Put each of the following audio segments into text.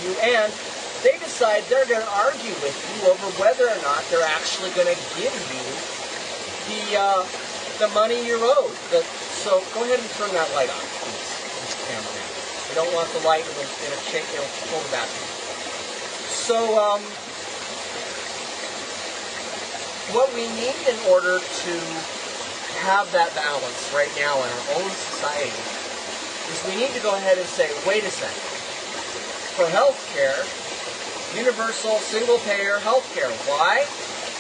you, and they decide they're going to argue with you over whether or not they're actually going to give you the money you're owed. So go ahead and turn that light on, please, Mr. Cameraman. We don't want the light, it'll pull the battery. So what we need in order to have that balance right now in our own society is we need to go ahead and say, wait a second. For health care, universal single-payer health care. Why?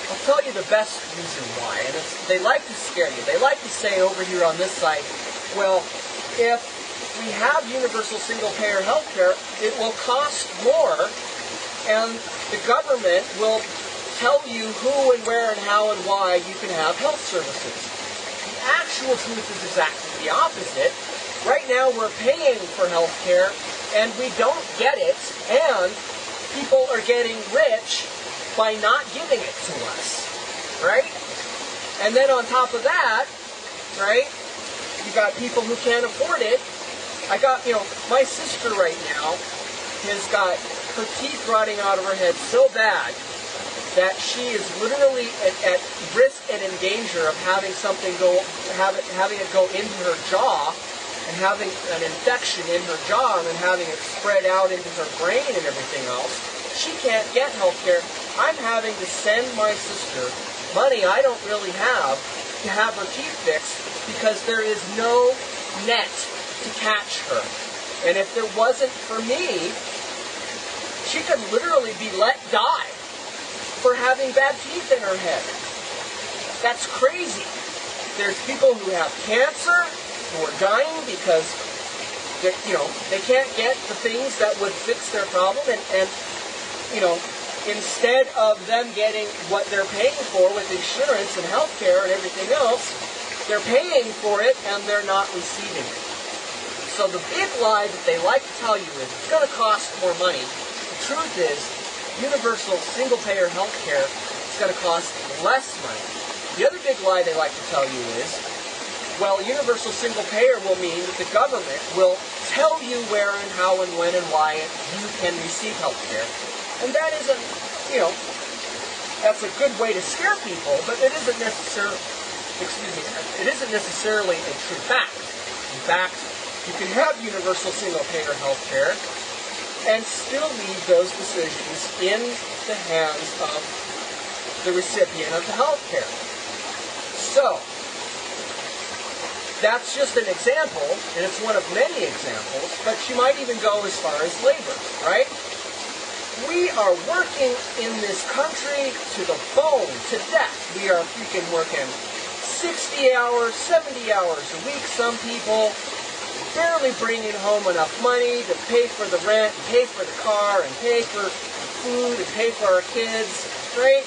I'll tell you the best reason why. And they like to scare you. They like to say over here on this side, well, if we have universal single-payer health care, it will cost more, and the government will tell you who and where and how and why you can have health services. The actual truth is exactly the opposite. Right now we're paying for health care, and we don't get it, and people are getting rich by not giving it to us, right? And then on top of that, right, you got people who can't afford it. I got, my sister right now has got her teeth rotting out of her head so bad that she is literally at risk and in danger of having something having it go into her jaw and having an infection in her jaw and then having it spread out into her brain and everything else. She can't get health care. I'm having to send my sister money I don't really have to have her teeth fixed because there is no net to catch her. And if there wasn't for me, she could literally be let die for having bad teeth in her head. That's crazy. There's people who have cancer who are dying because they can't get the things that would fix their problem, and instead of them getting what they're paying for with insurance and health care and everything else, they're paying for it and they're not receiving it. So the big lie that they like to tell you is it's going to cost more money. The truth is, universal single-payer health care is going to cost less money. The other big lie they like to tell you is, well, universal single-payer will mean that the government will tell you where and how and when and why you can receive health care. And that isn't, that's a good way to scare people, but it isn't necessarily, it isn't necessarily a true fact. In fact, you can have universal single-payer health care and still leave those decisions in the hands of the recipient of the health care. So, that's just an example, and it's one of many examples, but you might even go as far as labor, right? We are working in this country to the bone, to death. We are freaking working 60 hours, 70 hours a week, some people, barely bringing home enough money to pay for the rent, pay for the car, and pay for food, and pay for our kids, right?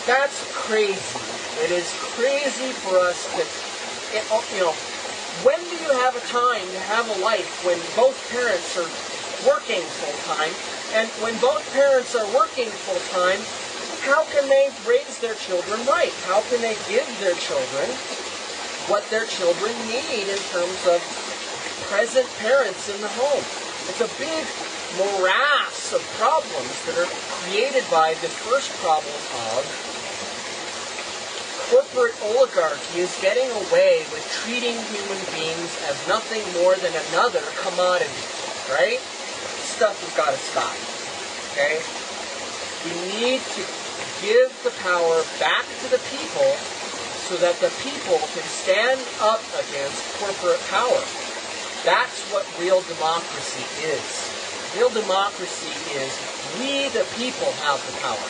That's crazy. It is crazy for us to, when do you have a time to have a life when both parents are working full-time? And when both parents are working full-time, how can they raise their children right? How can they give their children what their children need in terms of present parents in the home? It's a big morass of problems that are created by the first problem of corporate oligarchy is getting away with treating human beings as nothing more than another commodity, right? This stuff has got to stop, okay? We need to give the power back to the people so that the people can stand up against corporate power. That's what real democracy is. Real democracy is we the people have the power.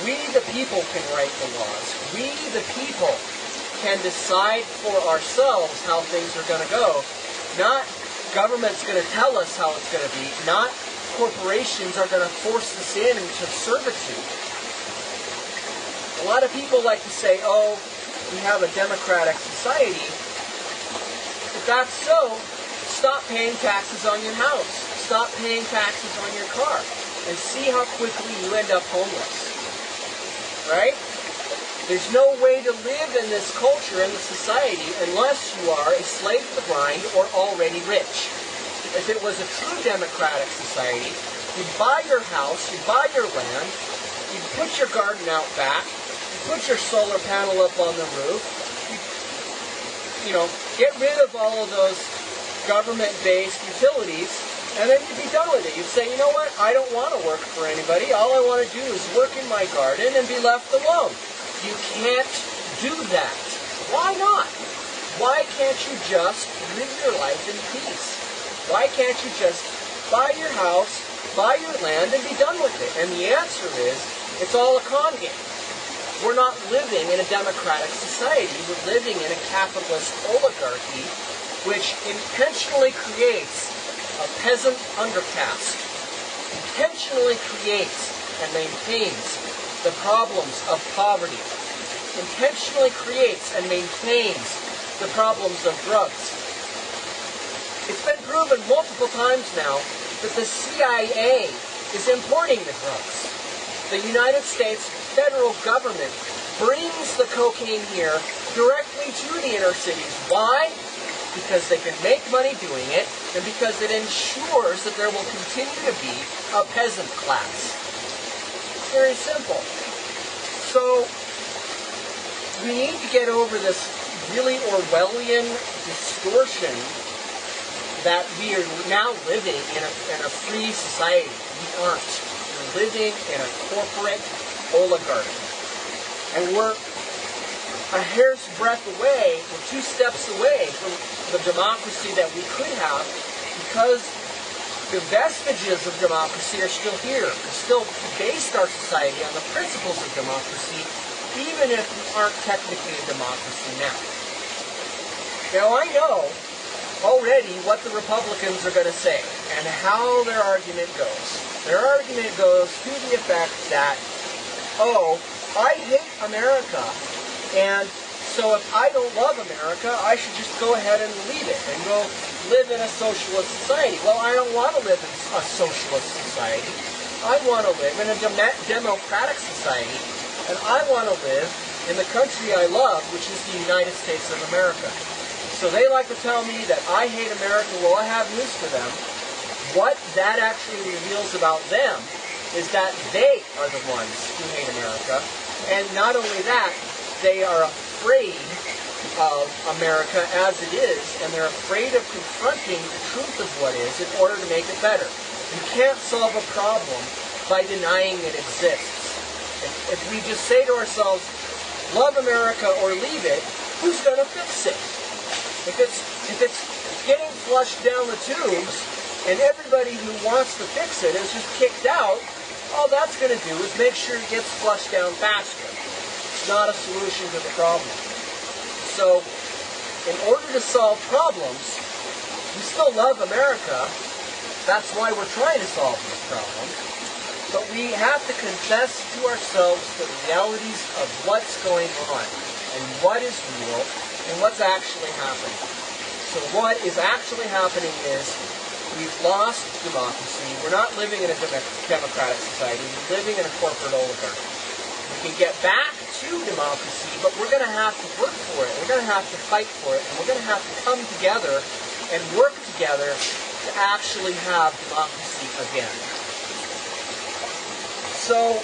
We the people can write the laws. We the people can decide for ourselves how things are going to go. Not government's going to tell us how it's going to be. Not corporations are going to force us into servitude. A lot of people like to say, oh, we have a democratic society. If that's so, stop paying taxes on your house. Stop paying taxes on your car. And see how quickly you end up homeless. Right? There's no way to live in this culture, in this society, unless you are a slave to the grind or already rich. if it was a true democratic society, you'd buy your house, you'd buy your land, you'd put your garden out back, you'd put your solar panel up on the roof, you know, get rid of all of those government-based utilities, and then you'd be done with it. You'd say, you know what, I don't want to work for anybody. All I want to do is work in my garden and be left alone. You can't do that. Why not? Why can't you just live your life in peace? Why can't you just buy your house, buy your land, and be done with it? And the answer is, it's all a con game. We're not living in a democratic society. We're living in a capitalist oligarchy, which intentionally creates a peasant undercaste, intentionally creates and maintains the problems of poverty, intentionally creates and maintains the problems of drugs. It's been proven multiple times now that the CIA is importing the drugs. The United States federal government brings the cocaine here directly to the inner cities. Why? Because they can make money doing it, and because it ensures that there will continue to be a peasant class. It's very simple. So, we need to get over this really Orwellian distortion that we are now living in a free society. We aren't. We're living in a corporate oligarchy. And we're a hair's breadth away, we're 2 steps away from the democracy that we could have, because the vestiges of democracy are still here. We've still based our society on the principles of democracy, even if we aren't technically a democracy now. Now, I know already what the Republicans are going to say and how their argument goes. Their argument goes to the effect that, oh, I hate America, and so if I don't love America, I should just go ahead and leave it and go live in a socialist society. Well, I don't want to live in a socialist society. I want to live in a democratic society, and I want to live in the country I love, which is the United States of America. So they like to tell me that I hate America. Well, I have news for them. What that actually reveals about them is that they are the ones who hate America. And not only that, they are afraid of America as it is, and they're afraid of confronting the truth of what is in order to make it better. You can't solve a problem by denying it exists. If we just say to ourselves, love America or leave it, who's going to fix it? If it's getting flushed down the tubes, and everybody who wants to fix it is just kicked out, all that's going to do is make sure it gets flushed down faster. It's not a solution to the problem. So, in order to solve problems, we still love America. That's why we're trying to solve this problem. But we have to confess to ourselves the realities of what's going on, and what is real, and what's actually happening. So what is actually happening is we've lost democracy. We're not living in a democratic society. We're living in a corporate oligarchy. We can get back to democracy, but we're going to have to work for it. We're going to have to fight for it. And we're going to have to come together and work together to actually have democracy again. So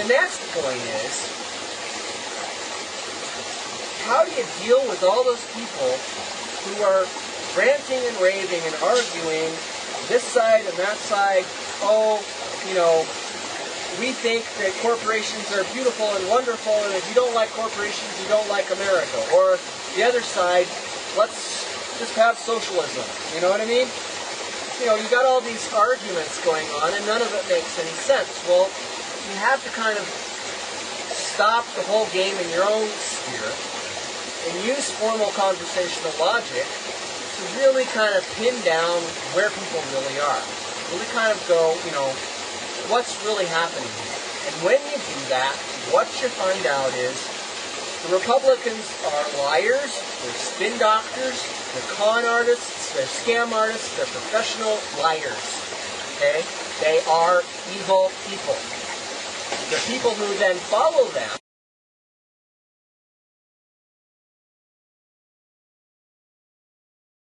the next point is, how do you deal with all those people who are ranting and raving and arguing this side and that side? Oh, you know, we think that corporations are beautiful and wonderful, and if you don't like corporations, you don't like America. Or the other side, let's just have socialism. You know what I mean? You know, you got all these arguments going on, and none of it makes any sense. Well, you have to kind of stop the whole game in your own sphere and use formal conversational logic to really kind of pin down where people really are. Really kind of go, you know, what's really happening here. And when you do that, what you find out is the Republicans are liars, they're spin doctors, they're con artists, they're scam artists, they're professional liars. Okay? They are evil people. The people who then follow them